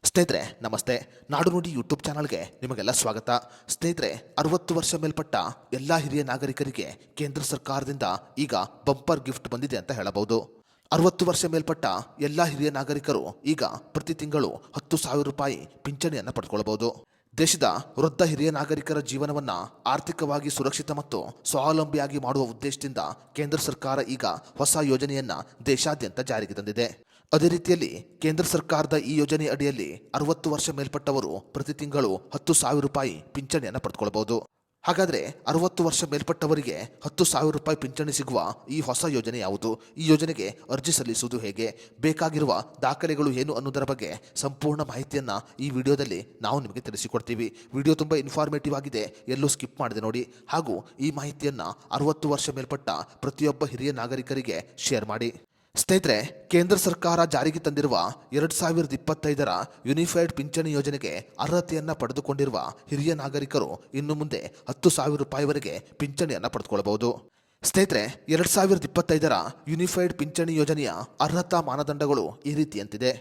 ಸ್ನೇಹಿತರೆ ನಮಸ್ತೆ. ನಾಡು ನುಡಿ ಯೂಟ್ಯೂಬ್ ಚಾನಲ್ಗೆ ನಿಮಗೆಲ್ಲ ಸ್ವಾಗತ. ಸ್ನೇಹಿತರೆ, 60 ವರ್ಷ ಮೇಲ್ಪಟ್ಟ ಎಲ್ಲ ಹಿರಿಯ ನಾಗರಿಕರಿಗೆ ಕೇಂದ್ರ ಸರ್ಕಾರದಿಂದ ಈಗ ಬಂಪರ್ ಗಿಫ್ಟ್ ಬಂದಿದೆ ಅಂತ ಹೇಳಬಹುದು. 60 ವರ್ಷ ಮೇಲ್ಪಟ್ಟ ಎಲ್ಲ ಹಿರಿಯ ನಾಗರಿಕರು ಈಗ ಪ್ರತಿ ತಿಂಗಳು 10,000 ರೂಪಾಯಿ ಪಿಂಚಣಿಯನ್ನು ಪಡೆದುಕೊಳ್ಳಬಹುದು. ದೇಶದ ವೃದ್ಧ ಹಿರಿಯ ನಾಗರಿಕರ ಜೀವನವನ್ನ ಆರ್ಥಿಕವಾಗಿ ಸುರಕ್ಷಿತ ಮತ್ತು ಸ್ವಾವಲಂಬಿಯಾಗಿ ಮಾಡುವ ಉದ್ದೇಶದಿಂದ ಕೇಂದ್ರ ಸರ್ಕಾರ ಈಗ ಹೊಸ ಯೋಜನೆಯನ್ನ ದೇಶಾದ್ಯಂತ ಜಾರಿಗೆ ತಂದಿದೆ. ಅದೇ ರೀತಿಯಲ್ಲಿ ಕೇಂದ್ರ ಸರ್ಕಾರದ ಈ ಯೋಜನೆ ಅಡಿಯಲ್ಲಿ 60 ವರ್ಷ ಮೇಲ್ಪಟ್ಟವರು ಪ್ರತಿ ತಿಂಗಳು 10,000 ರೂಪಾಯಿ ಪಿಂಚಣಿಯನ್ನು ಪಡೆದುಕೊಳ್ಳಬಹುದು. ಹಾಗಾದ್ರೆ 60 ವರ್ಷ ಮೇಲ್ಪಟ್ಟವರಿಗೆ 10,000 ರೂಪಾಯಿ ಪಿಂಚಣಿ ಸಿಗುವ ಈ ಹೊಸ ಯೋಜನೆ ಯಾವುದು? ಈ ಯೋಜನೆಗೆ ಅರ್ಜಿ ಸಲ್ಲಿಸುವುದು ಹೇಗೆ? ಬೇಕಾಗಿರುವ ದಾಖಲೆಗಳು ಏನು ಅನ್ನೋದರ ಬಗ್ಗೆ ಸಂಪೂರ್ಣ ಮಾಹಿತಿಯನ್ನ ಈ ವಿಡಿಯೋದಲ್ಲಿ ನಾವು ನಿಮಗೆ ತಿಳಿಸಿಕೊಡ್ತೀವಿ. ವಿಡಿಯೋ ತುಂಬಾ ಇನ್ಫಾರ್ಮೇಟಿವ್ ಆಗಿದೆ, ಎಲ್ಲೂ ಸ್ಕಿಪ್ ಮಾಡದೆ ನೋಡಿ. ಹಾಗೂ ಈ ಮಾಹಿತಿಯನ್ನ 60 ವರ್ಷ ಮೇಲ್ಪಟ್ಟ ಪ್ರತಿಯೊಬ್ಬ ಹಿರಿಯ ನಾಗರಿಕರಿಗೆ ಶೇರ್ ಮಾಡಿ. ಸ್ನೇಹಿತರೆ, ಕೇಂದ್ರ ಸರ್ಕಾರ ಜಾರಿಗೆ ತಂದಿರುವ 2025ರ ಯೂನಿಫೈಡ್ ಪಿಂಚಣಿ ಯೋಜನೆಗೆ ಅರ್ಹತೆಯನ್ನ ಪಡೆದುಕೊಂಡಿರುವ ಹಿರಿಯ ನಾಗರಿಕರು ಇನ್ನು ಮುಂದೆ 10,000 ರೂಪಾಯಿವರೆಗೆ ಪಿಂಚಣಿಯನ್ನು ಪಡೆದುಕೊಳ್ಳಬಹುದು. ಸ್ನೇಹಿತರೆ, 2025ರ ಯೂನಿಫೈಡ್ ಪಿಂಚಣಿ ಯೋಜನೆಯ ಅರ್ಹತಾ ಮಾನದಂಡಗಳು ಈ ರೀತಿಯಂತಿದೆ.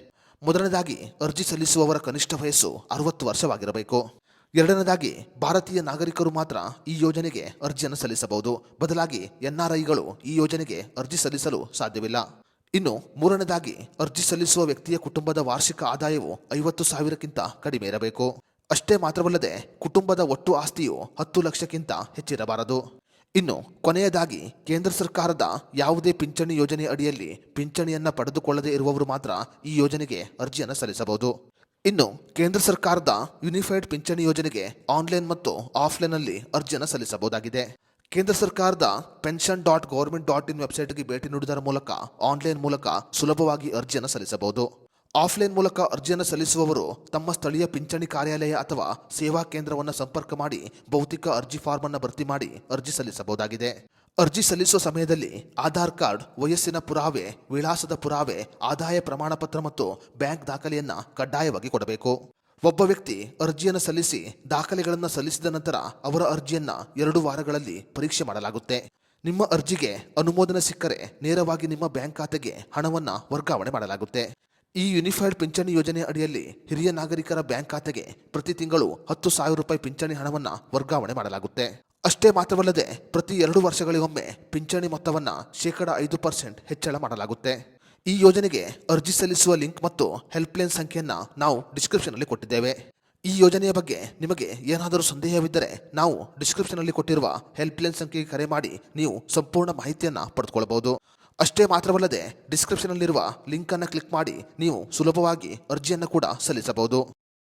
ಮೊದಲನೇದಾಗಿ, ಅರ್ಜಿ ಸಲ್ಲಿಸುವವರ ಕನಿಷ್ಠ ವಯಸ್ಸು 60 ವರ್ಷವಾಗಿರಬೇಕು. ಎರಡನೇದಾಗಿ, ಭಾರತೀಯ ನಾಗರಿಕರು ಮಾತ್ರ ಈ ಯೋಜನೆಗೆ ಅರ್ಜಿಯನ್ನು ಸಲ್ಲಿಸಬಹುದು. ಬದಲಾಗಿ NRIಗಳು ಈ ಯೋಜನೆಗೆ ಅರ್ಜಿ ಸಲ್ಲಿಸಲು ಸಾಧ್ಯವಿಲ್ಲ. ಇನ್ನು ಮೂರನೇದಾಗಿ, ಅರ್ಜಿ ಸಲ್ಲಿಸುವ ವ್ಯಕ್ತಿಯ ಕುಟುಂಬದ ವಾರ್ಷಿಕ ಆದಾಯವು 50,000ಕ್ಕಿಂತ ಕಡಿಮೆ ಇರಬೇಕು. ಅಷ್ಟೇ ಮಾತ್ರವಲ್ಲದೆ ಕುಟುಂಬದ ಒಟ್ಟು ಆಸ್ತಿಯು 10 ಲಕ್ಷಕ್ಕಿಂತ ಹೆಚ್ಚಿರಬಾರದು. ಇನ್ನು ಕೊನೆಯದಾಗಿ, ಕೇಂದ್ರ ಸರ್ಕಾರದ ಯಾವುದೇ ಪಿಂಚಣಿ ಯೋಜನೆ ಅಡಿಯಲ್ಲಿ ಪಿಂಚಣಿಯನ್ನ ಪಡೆದುಕೊಳ್ಳದೇ ಇರುವವರು ಮಾತ್ರ ಈ ಯೋಜನೆಗೆ ಅರ್ಜಿಯನ್ನು ಸಲ್ಲಿಸಬಹುದು. ಇನ್ನು ಕೇಂದ್ರ ಸರ್ಕಾರದ ಯೂನಿಫೈಡ್ ಪಿಂಚಣಿ ಯೋಜನೆಗೆ ಆನ್ಲೈನ್ ಮತ್ತು ಆಫ್ಲೈನ್ನಲ್ಲಿ ಅರ್ಜಿಯನ್ನು ಸಲ್ಲಿಸಬಹುದಾಗಿದೆ. ಕೇಂದ್ರ ಸರ್ಕಾರದ pension.government.in ವೆಬ್ಸೈಟ್ಗೆ ಭೇಟಿ ನೀಡುವುದರ ಮೂಲಕ ಆನ್ಲೈನ್ ಮೂಲಕ ಸುಲಭವಾಗಿ ಅರ್ಜಿಯನ್ನು ಸಲ್ಲಿಸಬಹುದು. ಆಫ್ಲೈನ್ ಮೂಲಕ ಅರ್ಜಿಯನ್ನು ಸಲ್ಲಿಸುವವರು ತಮ್ಮ ಸ್ಥಳೀಯ ಪಿಂಚಣಿ ಕಾರ್ಯಾಲಯ ಅಥವಾ ಸೇವಾ ಕೇಂದ್ರವನ್ನು ಸಂಪರ್ಕ ಮಾಡಿ ಭೌತಿಕ ಅರ್ಜಿ ಫಾರ್ಮ್ ಅನ್ನು ಭರ್ತಿ ಮಾಡಿ ಅರ್ಜಿ ಸಲ್ಲಿಸಬಹುದಾಗಿದೆ. ಅರ್ಜಿ ಸಲ್ಲಿಸುವ ಸಮಯದಲ್ಲಿ ಆಧಾರ್ ಕಾರ್ಡ್, ವಯಸ್ಸಿನ ಪುರಾವೆ, ವಿಳಾಸದ ಪುರಾವೆ, ಆದಾಯ ಪ್ರಮಾಣ ಪತ್ರ ಮತ್ತು ಬ್ಯಾಂಕ್ ದಾಖಲೆಯನ್ನ ಕಡ್ಡಾಯವಾಗಿ ಕೊಡಬೇಕು. ಒಬ್ಬ ವ್ಯಕ್ತಿ ಅರ್ಜಿಯನ್ನು ಸಲ್ಲಿಸಿ ದಾಖಲೆಗಳನ್ನು ಸಲ್ಲಿಸಿದ ನಂತರ ಅವರ ಅರ್ಜಿಯನ್ನ 2 ವಾರಗಳಲ್ಲಿ ಪರೀಕ್ಷೆ ಮಾಡಲಾಗುತ್ತೆ. ನಿಮ್ಮ ಅರ್ಜಿಗೆ ಅನುಮೋದನೆ ಸಿಕ್ಕರೆ ನೇರವಾಗಿ ನಿಮ್ಮ ಬ್ಯಾಂಕ್ ಖಾತೆಗೆ ಹಣವನ್ನ ವರ್ಗಾವಣೆ ಮಾಡಲಾಗುತ್ತೆ. ಈ ಯೂನಿಫೈಡ್ ಪಿಂಚಣಿ ಯೋಜನೆ ಅಡಿಯಲ್ಲಿ ಹಿರಿಯ ನಾಗರಿಕರ ಬ್ಯಾಂಕ್ ಖಾತೆಗೆ ಪ್ರತಿ ತಿಂಗಳು 10,000 ರೂಪಾಯಿ ಪಿಂಚಣಿ ಹಣವನ್ನ ವರ್ಗಾವಣೆ ಮಾಡಲಾಗುತ್ತೆ. ಅಷ್ಟೇ ಮಾತ್ರವಲ್ಲದೆ ಪ್ರತಿ 2 ವರ್ಷಗಳಿಗೊಮ್ಮೆ ಪಿಂಚಣಿ ಮೊತ್ತವನ್ನ 5% ಹೆಚ್ಚಳ ಮಾಡಲಾಗುತ್ತೆ. ಈ ಯೋಜನೆಗೆ ಅರ್ಜಿ ಸಲ್ಲಿಸುವ ಲಿಂಕ್ ಮತ್ತು ಹೆಲ್ಪ್ಲೈನ್ ಸಂಖ್ಯೆಯನ್ನ ನಾವು ಡಿಸ್ಕ್ರಿಪ್ಷನ್ ಅಲ್ಲಿ ಕೊಟ್ಟಿದ್ದೇವೆ. ಈ ಯೋಜನೆಯ ಬಗ್ಗೆ ನಿಮಗೆ ಏನಾದರೂ ಸಂದೇಹವಿದ್ದರೆ ನಾವು ಡಿಸ್ಕ್ರಿಪ್ಷನ್ ಅಲ್ಲಿ ಕೊಟ್ಟಿರುವ ಹೆಲ್ಪ್ಲೈನ್ ಸಂಖ್ಯೆಗೆ ಕರೆ ಮಾಡಿ ನೀವು ಸಂಪೂರ್ಣ ಮಾಹಿತಿಯನ್ನ ಪಡೆದುಕೊಳ್ಳಬಹುದು. ಅಷ್ಟೇ ಮಾತ್ರವಲ್ಲದೆ ಡಿಸ್ಕ್ರಿಪ್ಷನ್ ಅಲ್ಲಿರುವ ಲಿಂಕ್ ಅನ್ನು ಕ್ಲಿಕ್ ಮಾಡಿ ನೀವು ಸುಲಭವಾಗಿ ಅರ್ಜಿಯನ್ನು ಕೂಡ ಸಲ್ಲಿಸಬಹುದು.